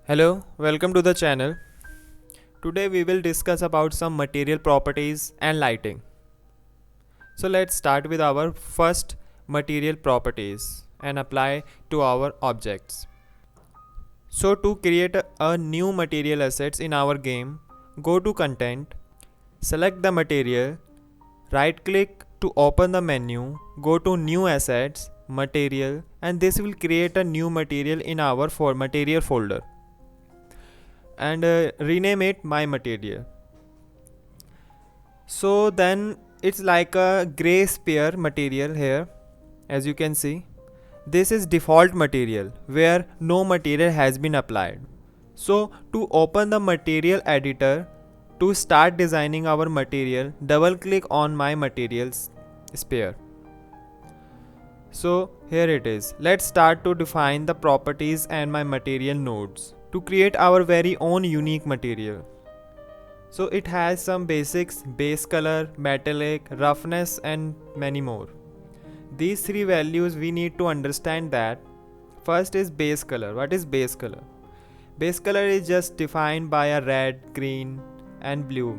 Hello, welcome to the channel. Today we will discuss about some material properties and lighting. So let's start with our first material properties and apply to our objects. So to create a new material assets in our game, go to content, select the material, right click to open the menu, go to new assets, material, and this will create a new material in our material folder and rename it my material. So then it's like a gray sphere material here, as you can see. This is default material where no material has been applied. So to open the material editor, to start designing our material, double click on my materials sphere. So here it is. Let's start to define the properties and my material nodes to create our very own unique material. So it has some basics: base color, metallic, roughness, and many more. These three values we need to understand that. First is base color. What is base color? Base color is just defined by a red, green, and blue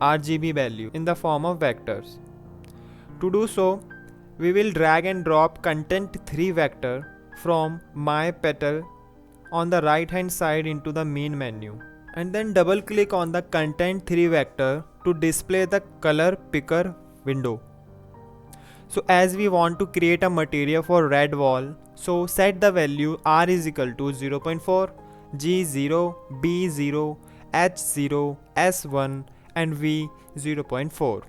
RGB value in the form of vectors. To do so, we will drag and drop content 3 vector from my petal on the right hand side into the main menu, and then double click on the content 3 vector to display the color picker window. So as we want to create a material for red wall, so set the value R is equal to 0.4, G0, B0, H0, S1 and V 0.4.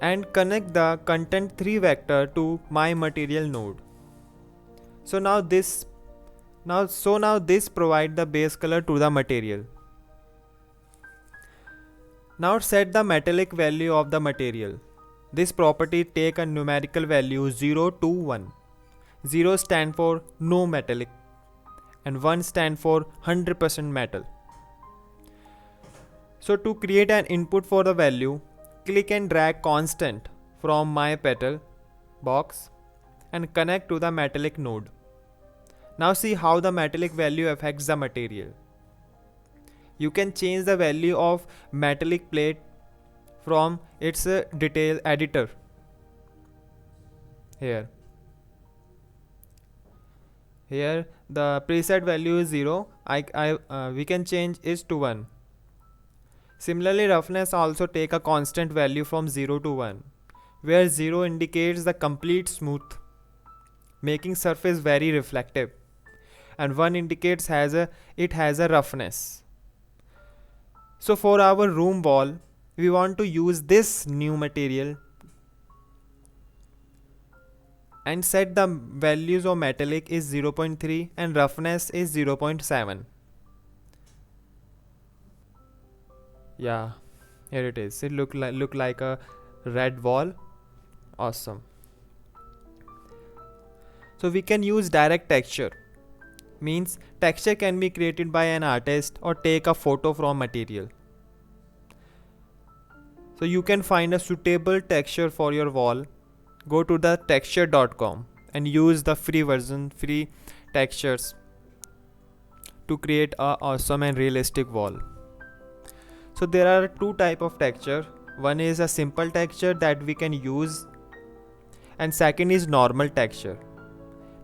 And connect the content 3 vector to my material node. So now this provide the base color to the material. Now set the metallic value of the material. This property take a numerical value 0 to 1. 0 stand for no metallic and 1 stand for 100% metal. So to create an input for the value, click and drag constant from my petal box and connect to the metallic node. Now see how the metallic value affects the material. You can change the value of metallic plate from its detail editor here. Here the preset value is 0. We can change is to 1. Similarly, roughness also take a constant value from 0 to 1, where 0 indicates the complete smooth, making surface very reflective, and 1 indicates it has a roughness. So for our room wall, we want to use this new material and set the values of metallic is 0.3 and roughness is 0.7. Yeah, here it is. It look like a red wall. Awesome. So we can use direct texture. Means texture can be created by an artist or take a photo from material. So you can find a suitable texture for your wall. Go to the texture.com and use the free version, free textures to create a awesome and realistic wall. So there are two type of texture. One is a simple texture that we can use, and second is normal texture.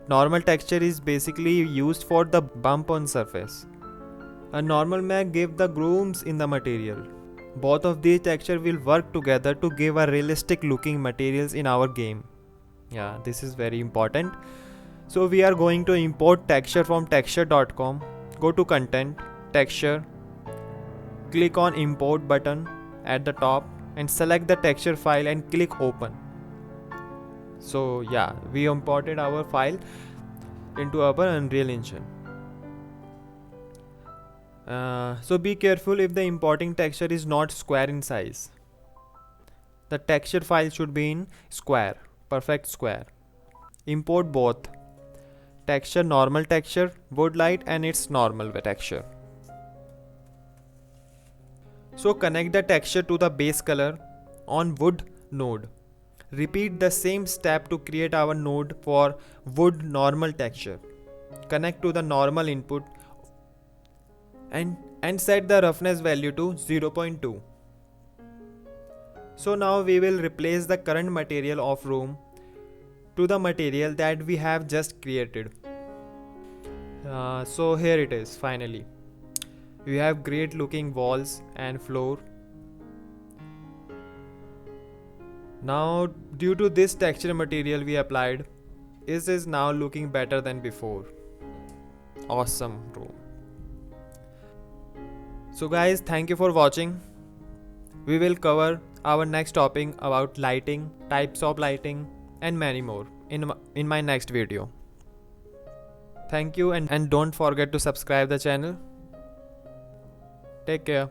Normal texture is basically used for the bump on surface. A normal may give the grooves in the material. Both of these texture will work together to give a realistic looking materials in our game. Yeah, this is very important. So we are going to import texture from texture.com. Go to content, texture, click on import button at the top and select the texture file and click open. So yeah, we imported our file into our Unreal Engine. So be careful if the importing texture is not square in size. The texture file should be in square, perfect square. Import both texture, normal texture, wood light and its normal texture. So connect the texture to the base color on wood node. Repeat the same step to create our node for wood normal texture. Connect to the normal input and set the roughness value to 0.2. So now we will replace the current material of room to the material that we have just created. So here it is finally. We have great looking walls and floor. Now due to this texture material we applied, it is now looking better than before. Awesome room. So guys, thank you for watching. We will cover our next topic about lighting, types of lighting and many more in my next video. Thank you and don't forget to subscribe the channel. Take care.